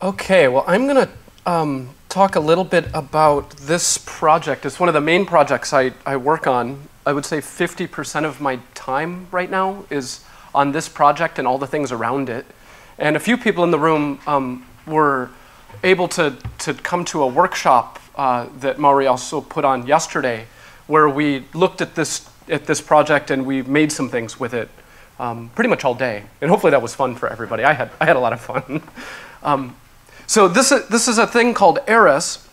Okay, well, I'm going to talk a little bit about this project. It's one of the main projects I work on. I would say 50% of my time right now is on this project and all the things around it. And a few people in the room were able to come to a workshop that Maury also put on yesterday, where we looked at this project and we made some things with it pretty much all day. And hopefully that was fun for everybody. I had a lot of fun. So this is a thing called Aris,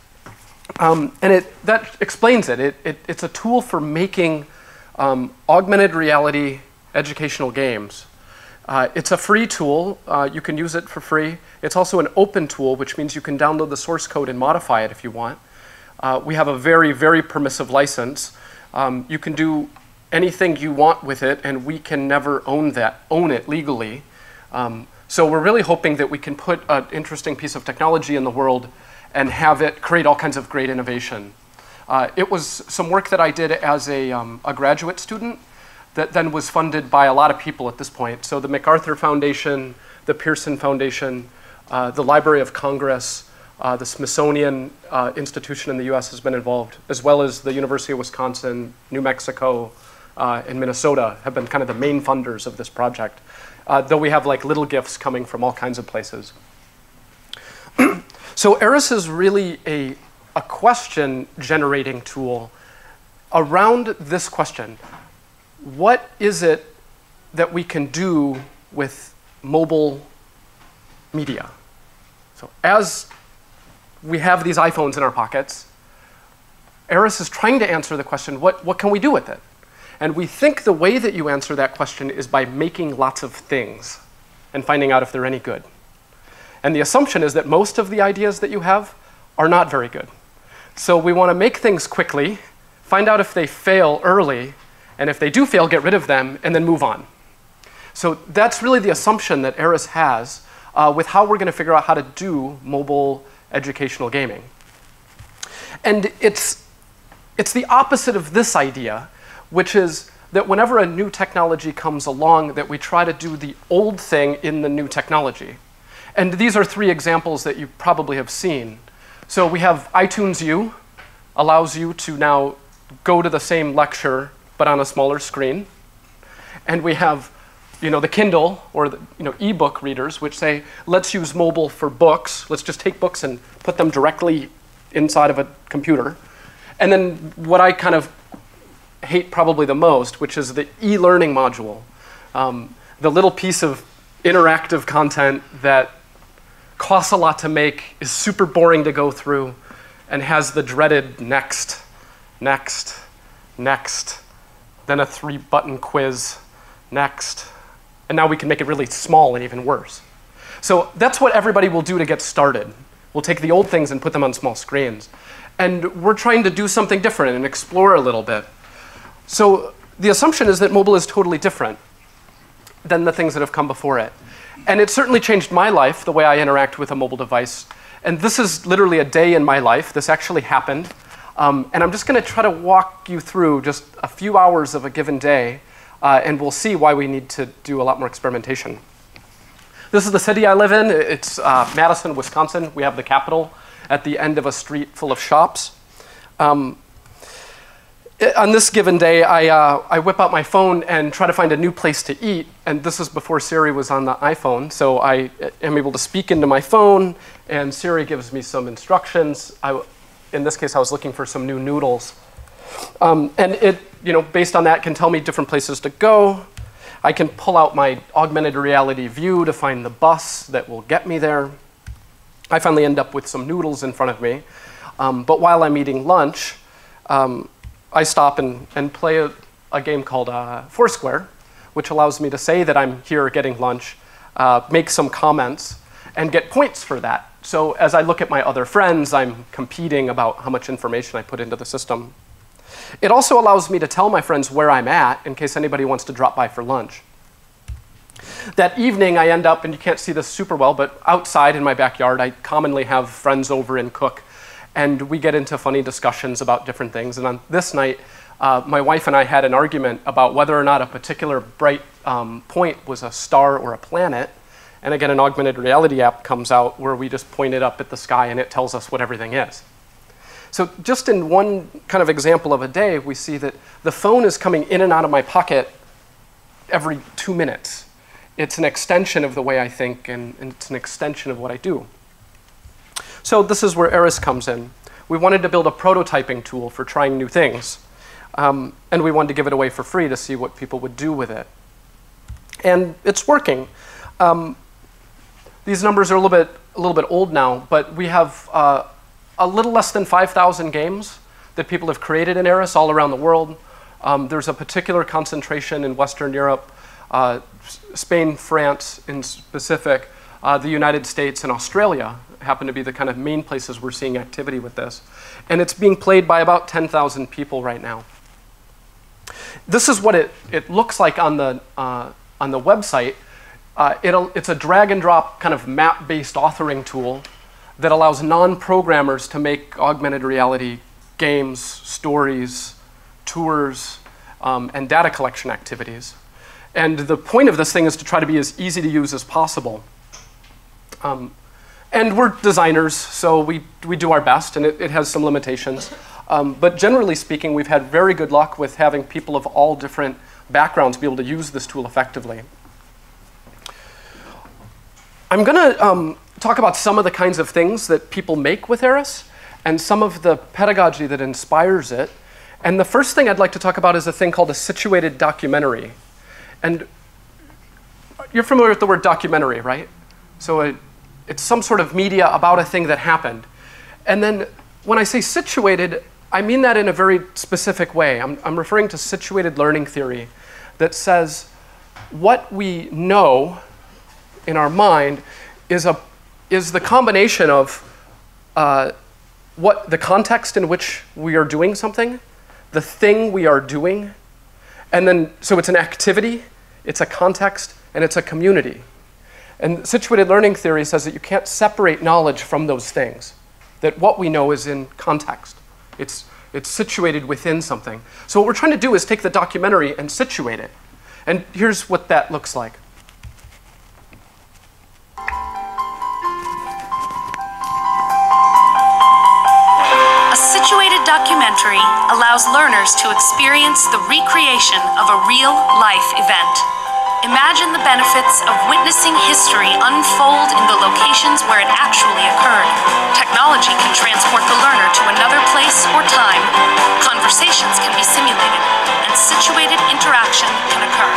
and that explains it. It's a tool for making augmented reality educational games. It's a free tool. You can use it for free. It's also an open tool, which means you can download the source code and modify it if you want. We have a very, very permissive license. You can do anything you want with it, and we can never own it legally. So we're really hoping that we can put an interesting piece of technology in the world and have it create all kinds of great innovation. It was some work that I did as a graduate student that then was funded by a lot of people at this point. So the MacArthur Foundation, the Pearson Foundation, the Library of Congress, the Smithsonian Institution in the US has been involved, as well as the University of Wisconsin, New Mexico, and Minnesota have been kind of the main funders of this project. Though we have like little gifts coming from all kinds of places. So Aris is really a question generating tool around this question. What is it that we can do with mobile media? So as we have these iPhones in our pockets, Aris is trying to answer the question, what can we do with it? And we think the way that you answer that question is by making lots of things and finding out if they're any good. And the assumption is that most of the ideas that you have are not very good. So we want to make things quickly, find out if they fail early, and if they do fail, get rid of them, and then move on. So that's really the assumption that Aris has with how we're going to figure out how to do mobile educational gaming. And it's the opposite of this idea, which is that whenever a new technology comes along, that we try to do the old thing in the new technology. And these are three examples that you probably have seen. So we have iTunes U, allows you to now go to the same lecture, but on a smaller screen. And we have the Kindle, or the ebook readers, which say, let's use mobile for books. Let's just take books and put them directly inside of a computer. And then what I kind of hate probably the most, which is the e-learning module. The little piece of interactive content that costs a lot to make, is super boring to go through, and has the dreaded next, next, next, then a 3-button quiz, next. And now we can make it really small and even worse. So that's what everybody will do to get started. We'll take the old things and put them on small screens. And we're trying to do something different and explore a little bit. So the assumption is that mobile is totally different than the things that have come before it. And it certainly changed my life, the way I interact with a mobile device. And this is literally a day in my life. This actually happened. And I'm just going to try to walk you through just a few hours of a given day, and we'll see why we need to do a lot more experimentation. This is the city I live in. It's Madison, Wisconsin. We have the Capitol at the end of a street full of shops. On this given day, I whip out my phone and try to find a new place to eat. And this is before Siri was on the iPhone. So I am able to speak into my phone, and Siri gives me some instructions. In this case, I was looking for some new noodles. And it, based on that, can tell me different places to go. I can pull out my augmented reality view to find the bus that will get me there. I finally end up with some noodles in front of me. But while I'm eating lunch, I stop and play a game called Foursquare, which allows me to say that I'm here getting lunch, make some comments, and get points for that. So as I look at my other friends, I'm competing about how much information I put into the system. It also allows me to tell my friends where I'm at in case anybody wants to drop by for lunch. That evening, I end up, and you can't see this super well, but outside in my backyard, I commonly have friends over and cook. And we get into funny discussions about different things. And on this night, my wife and I had an argument about whether or not a particular bright point was a star or a planet. And again, an augmented reality app comes out where we just point it up at the sky and it tells us what everything is. So just in one kind of example of a day, we see that the phone is coming in and out of my pocket every 2 minutes. It's an extension of the way I think, and it's an extension of what I do. So this is where Eris comes in. We wanted to build a prototyping tool for trying new things. And we wanted to give it away for free to see what people would do with it. And it's working. These numbers are a little bit old now, but we have a little less than 5,000 games that people have created in Eris all around the world. There's a particular concentration in Western Europe, Spain, France in specific, the United States, and Australia happen to be the kind of main places we're seeing activity with this. And it's being played by about 10,000 people right now. This is what it looks like on the website. It's a drag and drop kind of map-based authoring tool that allows non-programmers to make augmented reality games, stories, tours, and data collection activities. And the point of this thing is to try to be as easy to use as possible. And we're designers, so we do our best, and it has some limitations. But generally speaking, we've had very good luck with having people of all different backgrounds be able to use this tool effectively. I'm going to talk about some of the kinds of things that people make with Eris and some of the pedagogy that inspires it. And the first thing I'd like to talk about is a thing called a situated documentary. And you're familiar with the word documentary, right? So it's some sort of media about a thing that happened. And then when I say situated, I mean that in a very specific way. I'm referring to situated learning theory that says what we know in our mind is the combination of what the context in which we are doing something, the thing we are doing, and then, so it's an activity, it's a context, and it's a community. And situated learning theory says that you can't separate knowledge from those things, that what we know is in context. It's situated within something. So what we're trying to do is take the documentary and situate it. And here's what that looks like. A situated documentary allows learners to experience the recreation of a real-life event. Imagine the benefits of witnessing history unfold in the locations where it actually occurred. Technology can transport the learner to another place or time. Conversations can be simulated, and situated interaction can occur.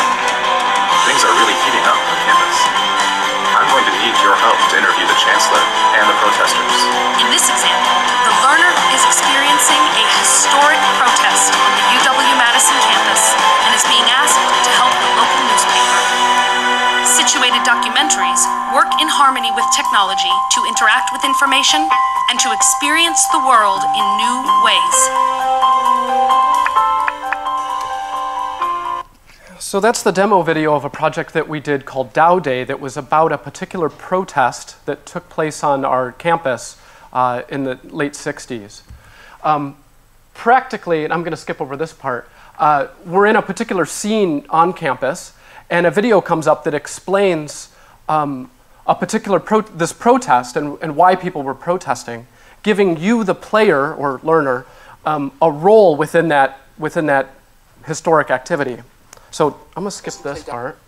Things are really heating up on campus. I'm going to need your help to interview the chancellor and the protesters. In this example, the learner is experiencing a historic protest on the UW-Madison campus and is being asked to help the local newspaper. Situated documentaries work in harmony with technology to interact with information and to experience the world in new ways. So that's the demo video of a project that we did called Dow Day that was about a particular protest that took place on our campus in the late 60s. Practically, and I'm going to skip over this part, we're in a particular scene on campus, and a video comes up that explains a particular this protest and why people were protesting, giving you, the player or learner, a role within that historic activity. So I'm going to skip this part.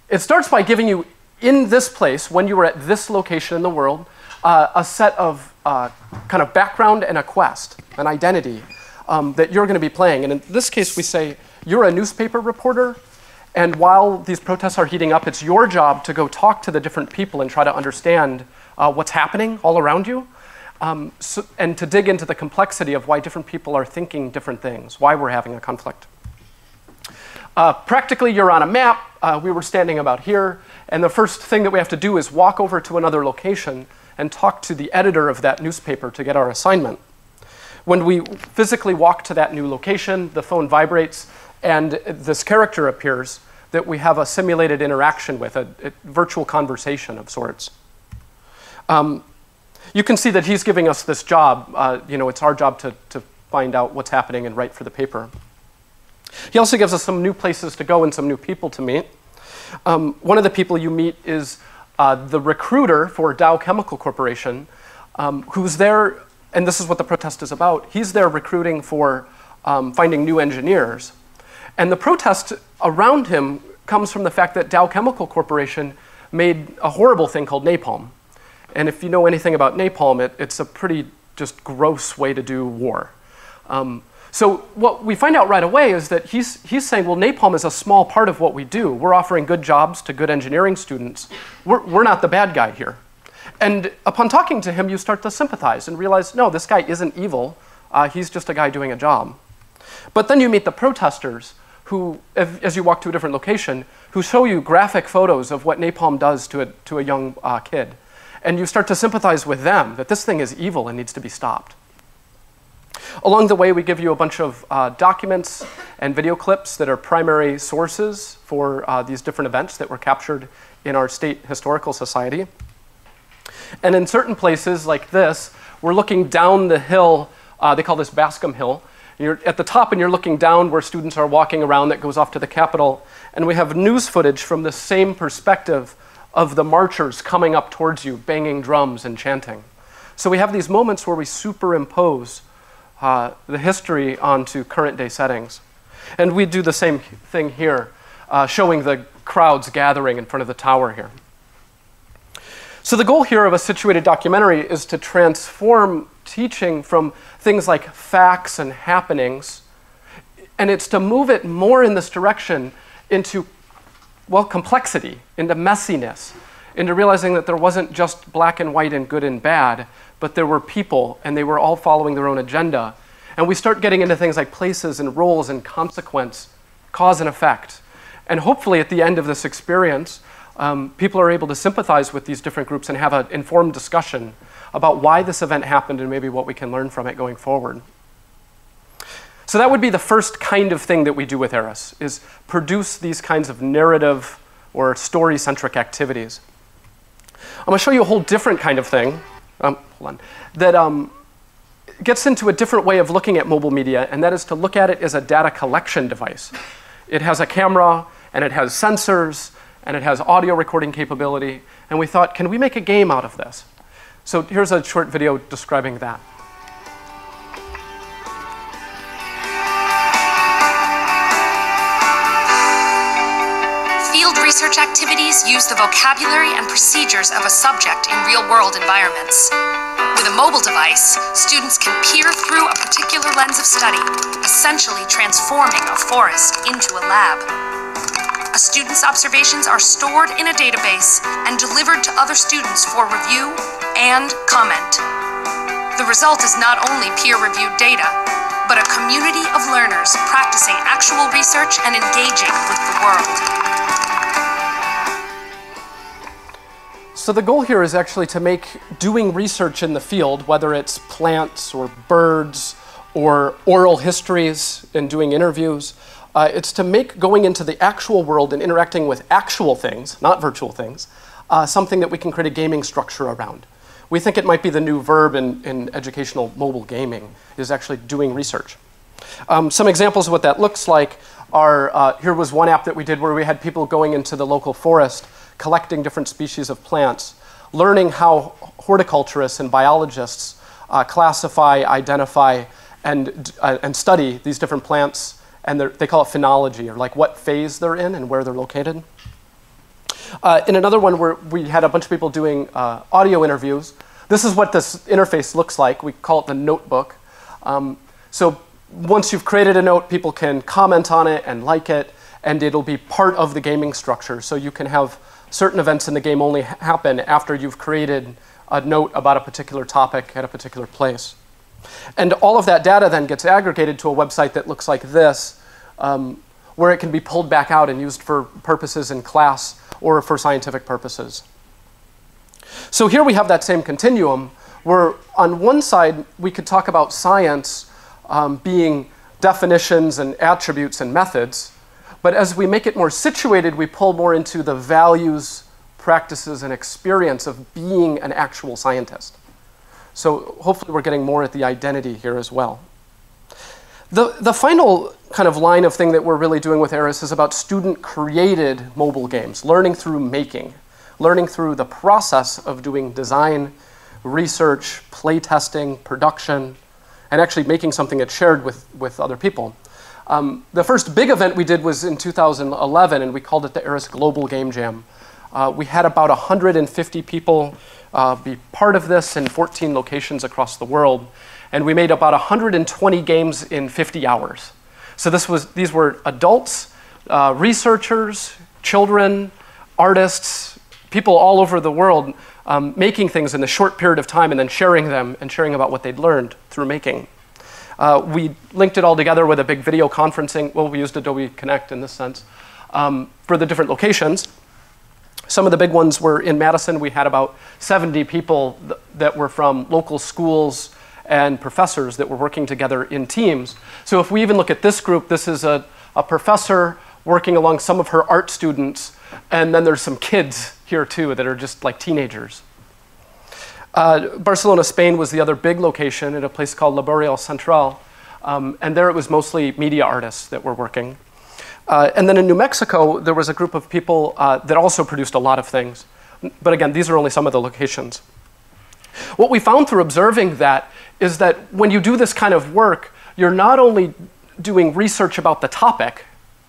It starts by giving you, in this place, when you were at this location in the world, a set of kind of background and a quest, an identity that you're going to be playing. And in this case, we say, you're a newspaper reporter, and while these protests are heating up, it's your job to go talk to the different people and try to understand what's happening all around you, and to dig into the complexity of why different people are thinking different things, why we're having a conflict. Practically, you're on a map. We were standing about here, and the first thing that we have to do is walk over to another location and talk to the editor of that newspaper to get our assignment. When we physically walk to that new location, the phone vibrates, and this character appears that we have a simulated interaction with, a virtual conversation of sorts. You can see that he's giving us this job. It's our job to find out what's happening and write for the paper. He also gives us some new places to go and some new people to meet. One of the people you meet is the recruiter for Dow Chemical Corporation, who's there, and this is what the protest is about. He's there recruiting for finding new engineers. And the protest around him comes from the fact that Dow Chemical Corporation made a horrible thing called napalm. And if you know anything about napalm, it's a pretty just gross way to do war. So what we find out right away is that he's saying, well, napalm is a small part of what we do. We're offering good jobs to good engineering students. We're not the bad guy here. And upon talking to him, you start to sympathize and realize, no, this guy isn't evil. He's just a guy doing a job. But then you meet the protesters who, as you walk to a different location, who show you graphic photos of what napalm does to a young kid. And you start to sympathize with them, that this thing is evil and needs to be stopped. Along the way, we give you a bunch of documents and video clips that are primary sources for these different events that were captured in our State Historical Society. And in certain places like this, we're looking down the hill. They call this Bascom Hill. You're at the top and you're looking down where students are walking around that goes off to the Capitol. And we have news footage from the same perspective of the marchers coming up towards you, banging drums and chanting. So we have these moments where we superimpose the history onto current day settings. And we do the same thing here, showing the crowds gathering in front of the tower here. So the goal here of a situated documentary is to transform teaching from things like facts and happenings, and it's to move it more in this direction into, well, complexity, into messiness, into realizing that there wasn't just black and white and good and bad, but there were people, and they were all following their own agenda. And we start getting into things like places and roles and consequence, cause and effect. And hopefully at the end of this experience, people are able to sympathize with these different groups and have an informed discussion about why this event happened and maybe what we can learn from it going forward. So that would be the first kind of thing that we do with Eris, is produce these kinds of narrative or story-centric activities. I'm going to show you a whole different kind of thing, that gets into a different way of looking at mobile media, and that is to look at it as a data collection device. It has a camera, and it has sensors, and it has audio recording capability, and we thought, can we make a game out of this? So here's a short video describing that. Field research activities use the vocabulary and procedures of a subject in real-world environments. With a mobile device, students can peer through a particular lens of study, essentially transforming a forest into a lab. A student's observations are stored in a database and delivered to other students for review and comment. The result is not only peer-reviewed data, but a community of learners practicing actual research and engaging with the world. So the goal here is actually to make doing research in the field, whether it's plants or birds or oral histories and doing interviews, it's to make going into the actual world and interacting with actual things, not virtual things, something that we can create a gaming structure around. We think it might be the new verb in educational mobile gaming, is actually doing research. Some examples of what that looks like are, here was one app that we did where we had people going into the local forest, collecting different species of plants, learning how horticulturists and biologists classify, identify, and study these different plants, and they call it phenology, or like what phase they're in and where they're located. In another one where we had a bunch of people doing audio interviews, this is what this interface looks like. We call it the notebook. So once you've created a note, people can comment on it and like it, and it'll be part of the gaming structure. So you can have certain events in the game only happen after you've created a note about a particular topic at a particular place. And all of that data then gets aggregated to a website that looks like this, where it can be pulled back out and used for purposes in class or for scientific purposes. So here we have that same continuum, where on one side we could talk about science being definitions and attributes and methods, but as we make it more situated, we pull more into the values, practices, and experience of being an actual scientist. So hopefully we're getting more at the identity here as well. The final kind of line of thing that we're really doing with Aris is about student-created mobile games, learning through making, learning through the process of doing design, research, play testing, production, and actually making something that's shared with other people. The first big event we did was in 2011, and we called it the Aris Global Game Jam. We had about 150 people be part of this in 14 locations across the world, and we made about 120 games in 50 hours. So these were adults, researchers, children, artists, people all over the world making things in a short period of time and then sharing them and sharing about what they'd learned through making. We linked it all together with a big video conferencing. Well, we used Adobe Connect in this sense for the different locations. Some of the big ones were in Madison. We had about 70 people that were from local schools and professors that were working together in teams. So if we even look at this group, this is a professor working along some of her art students, and then there's some kids here too that are just like teenagers. Barcelona, Spain was the other big location at a place called Laboreal Central, and there it was mostly media artists that were working. And then in New Mexico, there was a group of people that also produced a lot of things. But again, these are only some of the locations. What we found through observing that is that when you do this kind of work, you're not only doing research about the topic,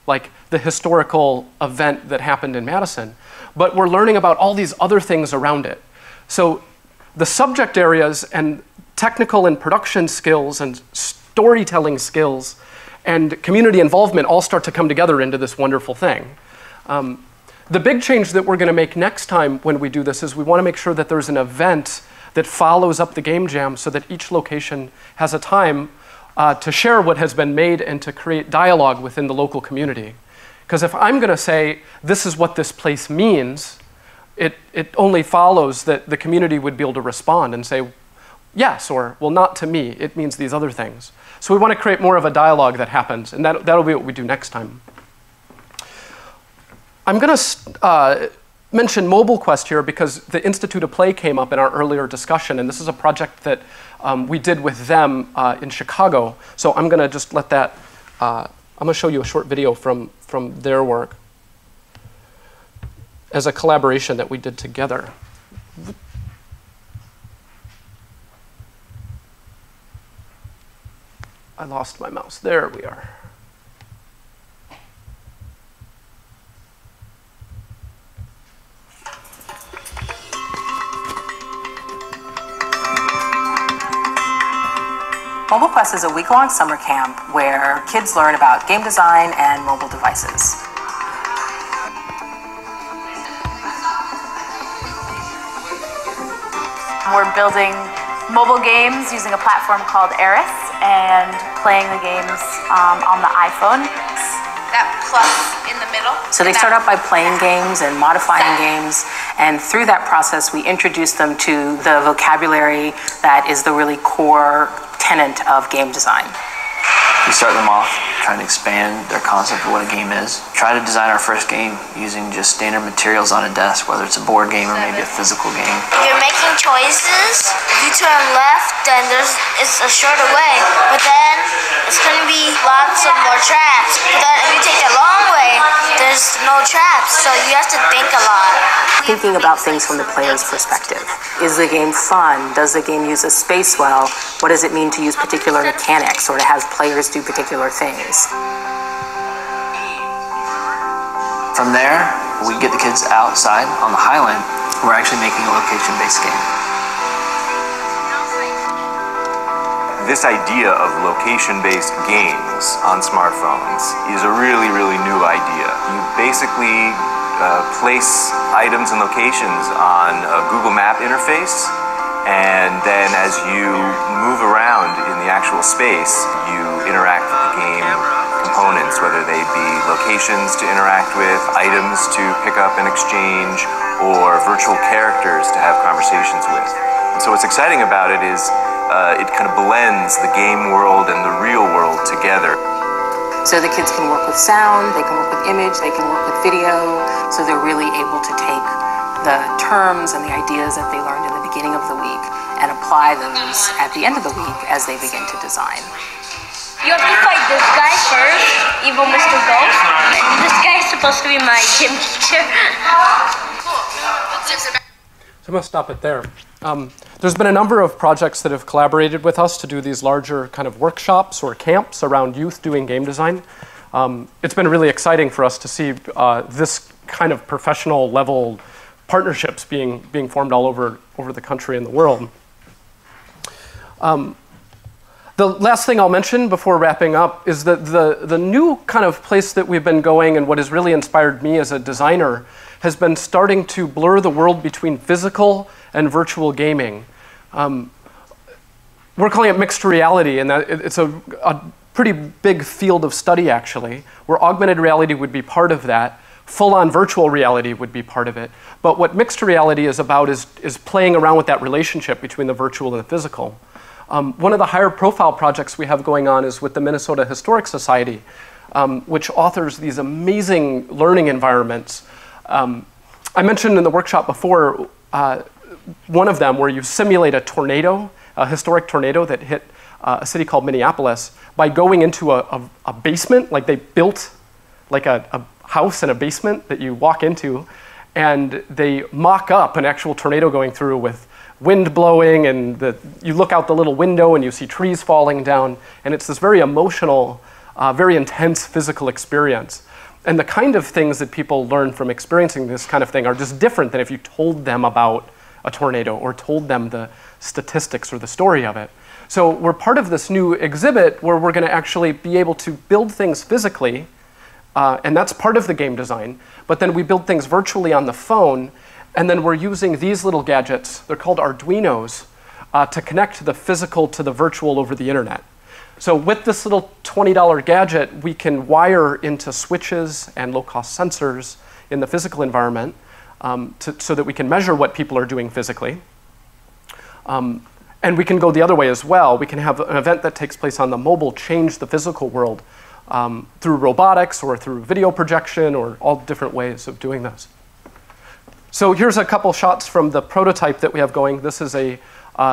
like the historical event that happened in Madison, but we're learning about all these other things around it. So the subject areas and technical and production skills and storytelling skills and community involvement all start to come together into this wonderful thing. The big change that we're going to make next time when we do this is we want to make sure that there's an event that follows up the game jam so that each location has a time to share what has been made and to create dialogue within the local community. Because if I'm going to say, this is what this place means, it only follows that the community would be able to respond and say, yes, or, well, not to me, it means these other things. So we want to create more of a dialogue that happens, and that'll be what we do next time. I'm going to mention MobileQuest here because the Institute of Play came up in our earlier discussion, and this is a project that we did with them in Chicago. So I'm going to just let that, I'm going to show you a short video from their work as a collaboration that we did together. I lost my mouse. There we are. MobileQuest is a week-long summer camp where kids learn about game design and mobile devices. We're building mobile games using a platform called Aris and playing the games on the iPhone. That plus in the middle. So they start out by playing games and modifying games, and through that process we introduce them to the vocabulary that is the really core tenet of game design. We start them off trying to expand their concept of what a game is. Try to design our first game using just standard materials on a desk, whether it's a board game or maybe a physical game. You're making choices. If you turn left, then it's a shorter way, but then it's going to be lots of more traps. But then if you take the long way, there's no traps, so you have to think a lot. Thinking about things from the player's perspective. Is the game fun? Does the game use a space well? What does it mean to use particular mechanics or to have players do particular things? From there, we get the kids outside on the Highland. We're actually making a location-based game. This idea of location-based games on smartphones is a really, really new idea. You basically place items and locations on a Google Map interface, and then as you move around in the actual space, you interact with the game components, whether they be locations to interact with, items to pick up and exchange, or virtual characters to have conversations with. And so what's exciting about it is it kind of blends the game world and the real world together. So the kids can work with sound, they can work with image, they can work with video, so they're really able to take the terms and the ideas that they learned in the beginning of the week and apply those at the end of the week as they begin to design. You have to fight this guy first, Evil Mr. Ghost. This guy is supposed to be my gym teacher. So I'm going to stop it there. There's been a number of projects that have collaborated with us to do these larger kind of workshops or camps around youth doing game design. It's been really exciting for us to see this kind of professional level partnerships being formed all over the country and the world. The last thing I'll mention before wrapping up is that the new kind of place that we've been going and what has really inspired me as a designer has been starting to blur the world between physical and virtual gaming. We're calling it mixed reality, and that it's a pretty big field of study actually, where augmented reality would be part of that. Full-on virtual reality would be part of it. But what mixed reality is about is playing around with that relationship between the virtual and the physical. One of the higher profile projects we have going on is with the Minnesota Historic Society, which authors these amazing learning environments. I mentioned in the workshop before, one of them where you simulate a tornado, a historic tornado that hit a city called Minneapolis by going into a basement, like they built like a house in a basement that you walk into, and they mock up an actual tornado going through with wind blowing, and you look out the little window and you see trees falling down, and it's this very emotional, very intense physical experience. And the kind of things that people learn from experiencing this kind of thing are just different than if you told them about a tornado or told them the statistics or the story of it. So we're part of this new exhibit where we're going to actually be able to build things physically, and that's part of the game design, but then we build things virtually on the phone, and then we're using these little gadgets, they're called Arduinos, to connect the physical to the virtual over the internet. So with this little $20 gadget, we can wire into switches and low-cost sensors in the physical environment so that we can measure what people are doing physically. And we can go the other way as well. We can have an event that takes place on the mobile change the physical world through robotics or through video projection or all different ways of doing this. So here's a couple shots from the prototype that we have going. This is a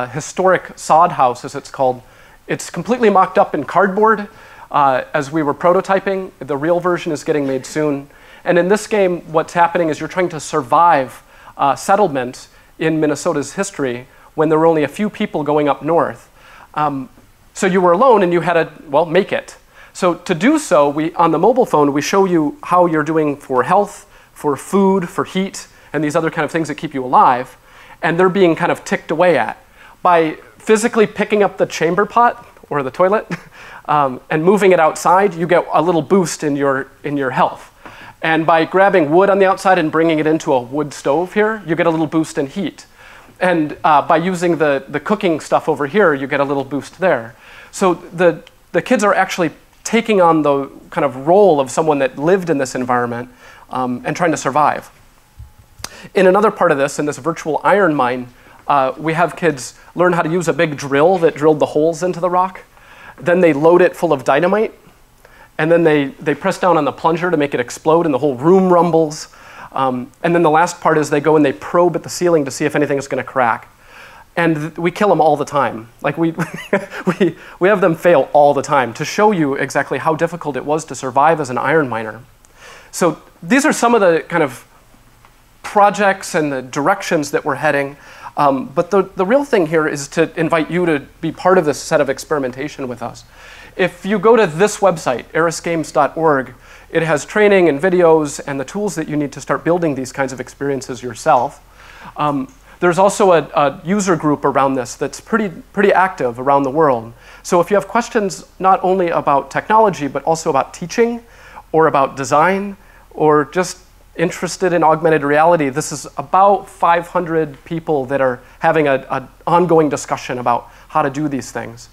historic sod house, as it's called. It's completely mocked up in cardboard as we were prototyping. The real version is getting made soon. And in this game, what's happening is you're trying to survive settlement in Minnesota's history when there were only a few people going up north. So you were alone and you had to, well, make it. So to do so, on the mobile phone, we show you how you're doing for health, for food, for heat, and these other kind of things that keep you alive. And they're being kind of ticked away at. By physically picking up the chamber pot or the toilet and moving it outside, you get a little boost in your health. And by grabbing wood on the outside and bringing it into a wood stove here, you get a little boost in heat. And by using the cooking stuff over here, you get a little boost there. So the kids are actually taking on the kind of role of someone that lived in this environment and trying to survive. In another part of this, in this virtual iron mine, we have kids learn how to use a big drill that drilled the holes into the rock. Then they load it full of dynamite. And then they press down on the plunger to make it explode and the whole room rumbles. And then the last part is they go and they probe at the ceiling to see if anything is going to crack. And we kill them all the time. Like we have them fail all the time to show you exactly how difficult it was to survive as an iron miner. So these are some of the kind of projects and the directions that we're heading. But the real thing here is to invite you to be part of this set of experimentation with us. If you go to this website, arisgames.org, it has training and videos and the tools that you need to start building these kinds of experiences yourself. There's also a user group around this that's pretty active around the world. So if you have questions not only about technology, but also about teaching or about design or just interested in augmented reality, this is about 500 people that are having an ongoing discussion about how to do these things.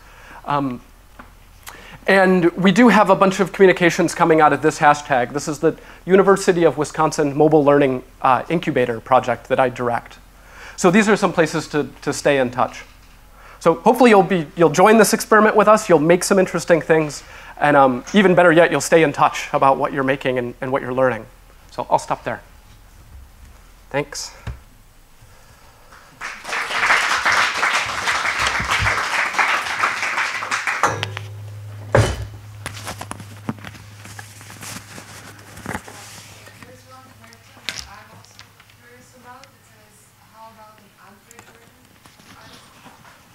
And we do have a bunch of communications coming out of this hashtag. This is the University of Wisconsin Mobile Learning Incubator project that I direct. So these are some places to stay in touch. So hopefully you'll join this experiment with us, you'll make some interesting things, and even better yet, you'll stay in touch about what you're making and what you're learning. So I'll stop there. Thanks.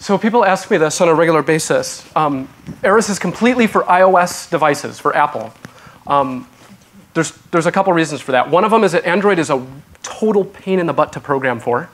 So people ask me this on a regular basis. Aris is completely for iOS devices, for Apple. There's a couple reasons for that. One of them is that Android is a total pain in the butt to program for.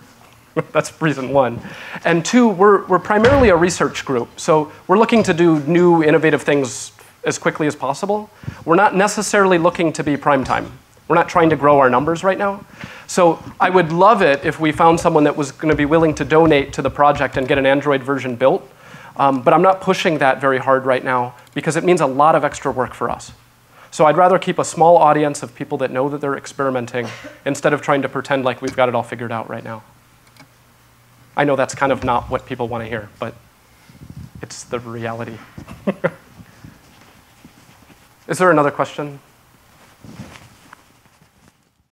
That's reason one. And two, we're primarily a research group. So we're looking to do new, innovative things as quickly as possible. We're not necessarily looking to be prime time. We're not trying to grow our numbers right now. So I would love it if we found someone that was going to be willing to donate to the project and get an Android version built. But I'm not pushing that very hard right now because it means a lot of extra work for us. So I'd rather keep a small audience of people that know that they're experimenting instead of trying to pretend like we've got it all figured out right now. I know that's kind of not what people want to hear, but it's the reality. Is there another question?